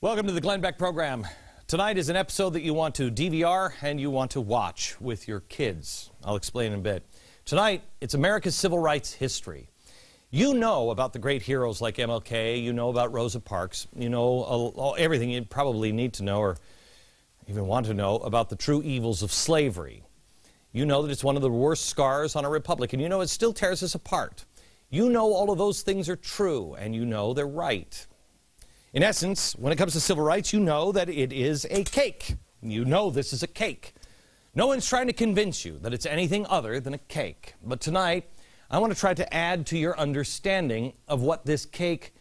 Welcome to the Glenn Beck program. Tonight is an episode that you want to DVR and you want to watch with your kids. I'll explain in a bit. Tonight, it's America's civil rights history. You know about the great heroes like MLK, you know about Rosa Parks, you know everything you probably need to know or even want to know about the true evils of slavery. You know that it's one of the worst scars on a republic, and you know it still tears us apart. You know all of those things are true, and you know they're right. In essence, when it comes to civil rights, you know that it is a cake. You know this is a cake. No one's trying to convince you that it's anything other than a cake. But tonight, I want to try to add to your understanding of what this cake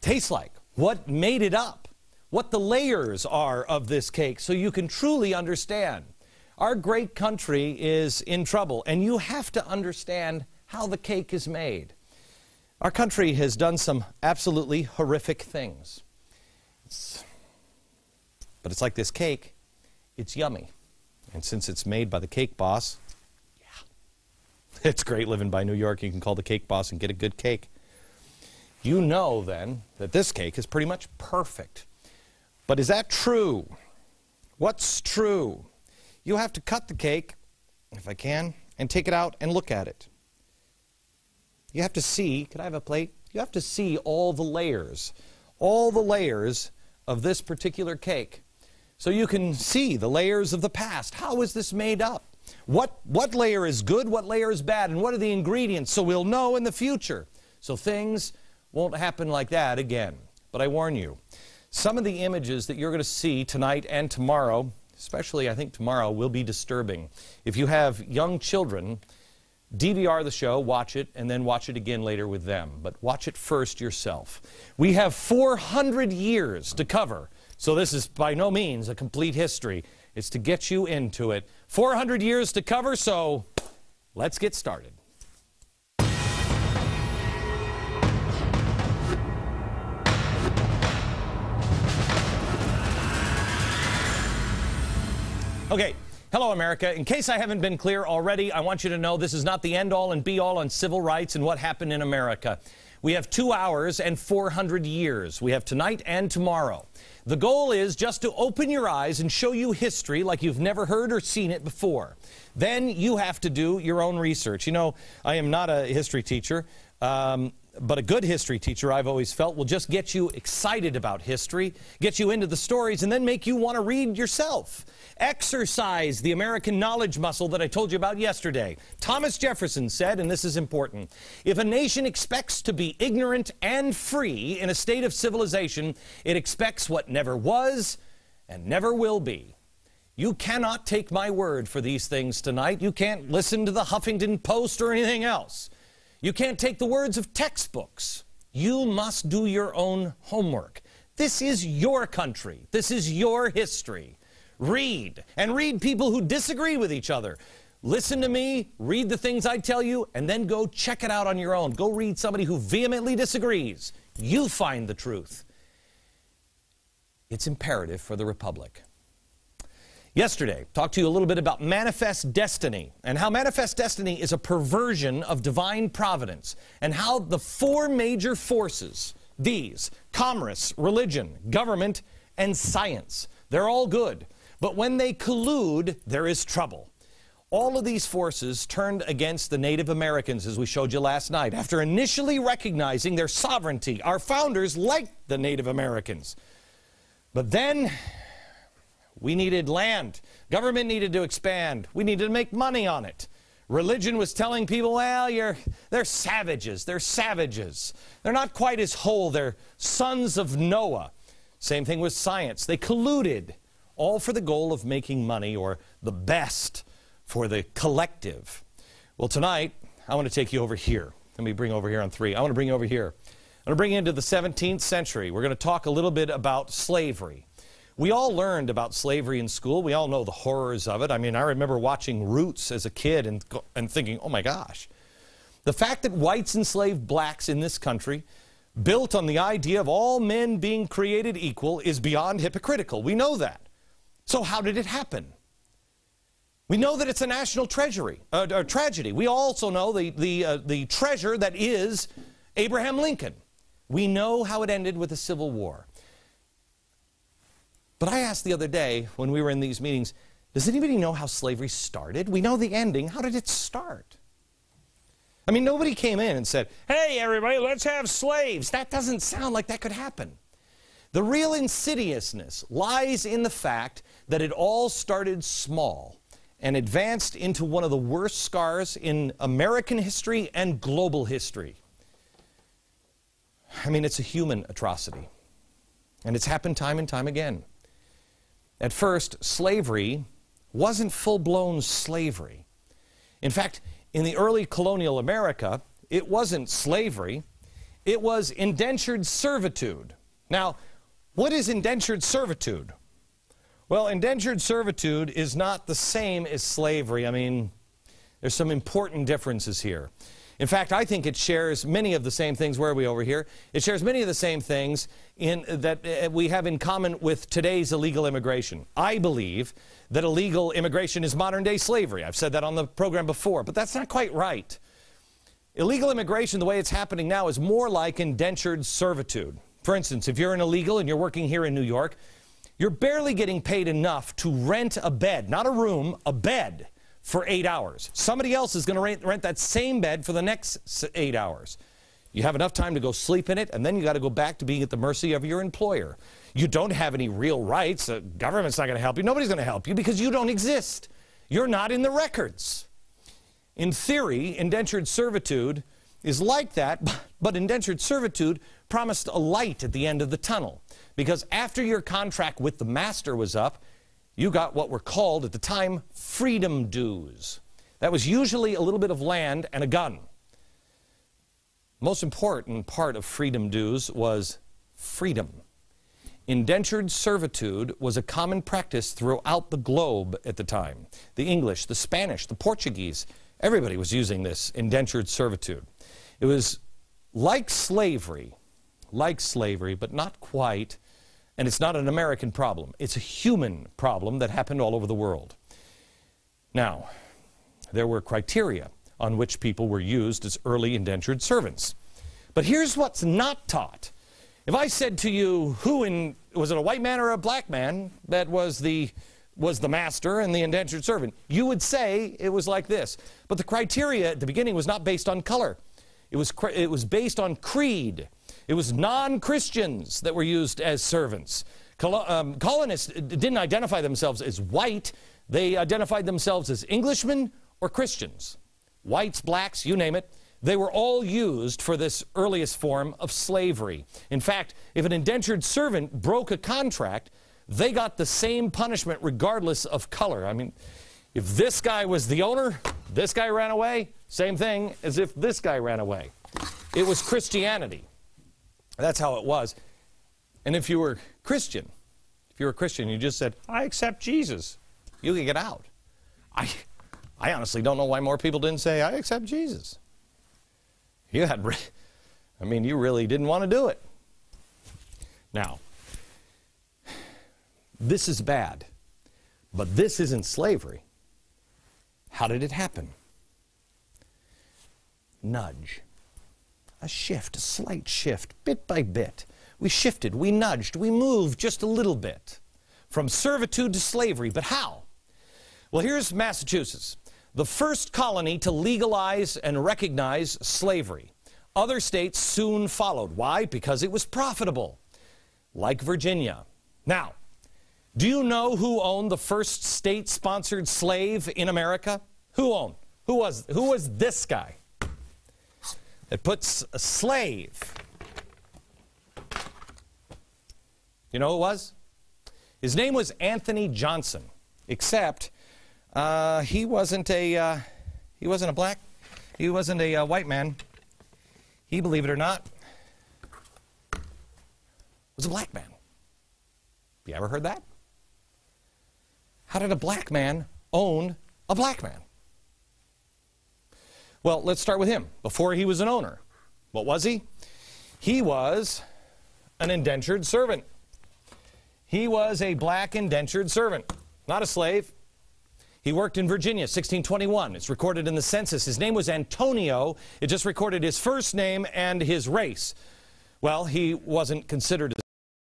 tastes like, what made it up, what the layers are of this cake, so you can truly understand. Our great country is in trouble, and you have to understand how the cake is made. Our country has done some absolutely horrific things. But it's like this cake, it's yummy. And since it's made by the cake boss, yeah, it's great living by New York. You can call the cake boss and get a good cake. You know then that this cake is pretty much perfect. But is that true? What's true? You have to cut the cake, if I can, and take it out and look at it. You have to see, could I have a plate? You have to see all the layers of this particular cake. So you can see the layers of the past. How is this made up? What layer is good, what layer is bad, and what are the ingredients so we'll know in the future. So things won't happen like that again. But I warn you, some of the images that you're going to see tonight and tomorrow, especially I think tomorrow, will be disturbing. If you have young children, DVR the show, watch it, and then watch it again later with them. But watch it first yourself. We have 400 years to cover, so this is by no means a complete history. It's to get you into it. 400 years to cover, so let's get started. Okay. Hello, America. In case I haven't been clear already, I want you to know this is not the end-all and be-all on civil rights and what happened in America. We have 2 hours and 400 years. We have tonight and tomorrow. The goal is just to open your eyes and show you history like you've never heard or seen it before. Then you have to do your own research. You know, I am not a history teacher, but a good history teacher, I've always felt, will just get you excited about history, get you into the stories, and then make you want to read yourself. Exercise the American knowledge muscle that I told you about yesterday. Thomas Jefferson said, and this is important, if a nation expects to be ignorant and free in a state of civilization, it expects what never was and never will be. You cannot take my word for these things tonight. You can't listen to the Huffington Post or anything else. You can't take the words of textbooks. You must do your own homework. This is your country. This is your history. Read, and read people who disagree with each other. Listen to me, read the things I tell you, and then go check it out on your own. Go read somebody who vehemently disagrees. You find the truth. It's imperative for the Republic. Yesterday, talked to you a little bit about manifest destiny and how manifest destiny is a perversion of divine providence and how the 4 major forces, these, commerce, religion, government, and science, they're all good. But when they collude, there is trouble. All of these forces turned against the Native Americans, as we showed you last night, after initially recognizing their sovereignty. Our founders liked the Native Americans. But then we needed land. Government needed to expand. We needed to make money on it. Religion was telling people, well, they're savages. They're savages. They're not quite as whole. They're sons of Noah. Same thing with science. They colluded, all for the goal of making money or the best for the collective. Well, tonight, I want to take you over here. Let me bring over here on 3. I want to bring you over here. I'm going to bring you into the 17th century. We're going to talk a little bit about slavery. We all learned about slavery in school. We all know the horrors of it. I mean, I remember watching Roots as a kid and thinking, oh my gosh. The fact that whites enslaved blacks in this country, built on the idea of all men being created equal, is beyond hypocritical. We know that. So how did it happen? We know that it's a national tragedy. We also know the treasure that is Abraham Lincoln. We know how it ended with a civil war. But I asked the other day when we were in these meetings, does anybody know how slavery started? We know the ending. How did it start? I mean, nobody came in and said, hey, everybody, let's have slaves. That doesn't sound like that could happen. The real insidiousness lies in the fact that it all started small and advanced into one of the worst scars in American history and global history. I mean, it's a human atrocity. And it's happened time and time again. At first, slavery wasn't full-blown slavery. In fact, in the early colonial America, it wasn't slavery. It was indentured servitude. Now, what is indentured servitude? Well, indentured servitude is not the same as slavery. I mean, there's some important differences here. In fact, I think it shares many of the same things. Where are we over here? It shares many of the same things that we have in common with today's illegal immigration. I believe that illegal immigration is modern-day slavery. I've said that on the program before, but that's not quite right. Illegal immigration, the way it's happening now, is more like indentured servitude. For instance, if you're an illegal and you're working here in New York, you're barely getting paid enough to rent a bed, not a room, a bed, for 8 hours. Somebody else is going to rent that same bed for the next 8 hours. You have enough time to go sleep in it, and then you got to go back to being at the mercy of your employer. You don't have any real rights. The government's not going to help you. Nobody's going to help you because you don't exist. You're not in the records. In theory, indentured servitude is like that, but indentured servitude promised a light at the end of the tunnel. Because after your contract with the master was up, you got what were called at the time freedom dues. That was usually a little bit of land and a gun. Most important part of freedom dues was freedom. Indentured servitude was a common practice throughout the globe at the time. The English, the Spanish, the Portuguese, everybody was using this indentured servitude. It was like slavery, but not quite. And it's not an American problem. It's a human problem that happened all over the world. Now, there were criteria on which people were used as early indentured servants. But here's what's not taught. If I said to you, was it a white man or a black man that was the master and the indentured servant, you would say it was like this. But the criteria at the beginning was not based on color. It was based on creed. It was non-Christians that were used as servants. Colonists didn't identify themselves as white. They identified themselves as Englishmen or Christians. Whites, blacks, you name it. They were all used for this earliest form of slavery. In fact, if an indentured servant broke a contract, they got the same punishment regardless of color. I mean, if this guy was the owner, this guy ran away, same thing as if this guy ran away. It was Christianity. That's how it was. And if you were Christian, you just said, I accept Jesus, you could get out. I honestly don't know why more people didn't say, I accept Jesus. You really didn't want to do it. Now, this is bad, but this isn't slavery. How did it happen? Nudge. A shift, a slight shift, bit by bit. We shifted, we nudged, we moved just a little bit from servitude to slavery. But how? Well, here's Massachusetts, the first colony to legalize and recognize slavery. Other states soon followed. Why? Because it was profitable, like Virginia. Now, do you know who owned the first state-sponsored slave in America? Who owned? Who was this guy? It puts a slave. You know who it was? His name was Anthony Johnson, except he wasn't a white man. He, believe it or not, was a black man. You ever heard that? How did a black man own a black man? Well, let's start with him. Before he was an owner, what was he? He was an indentured servant. He was a black indentured servant, not a slave. He worked in Virginia, 1621. It's recorded in the census. His name was Antonio. It just recorded his first name and his race. Well, he wasn't considered a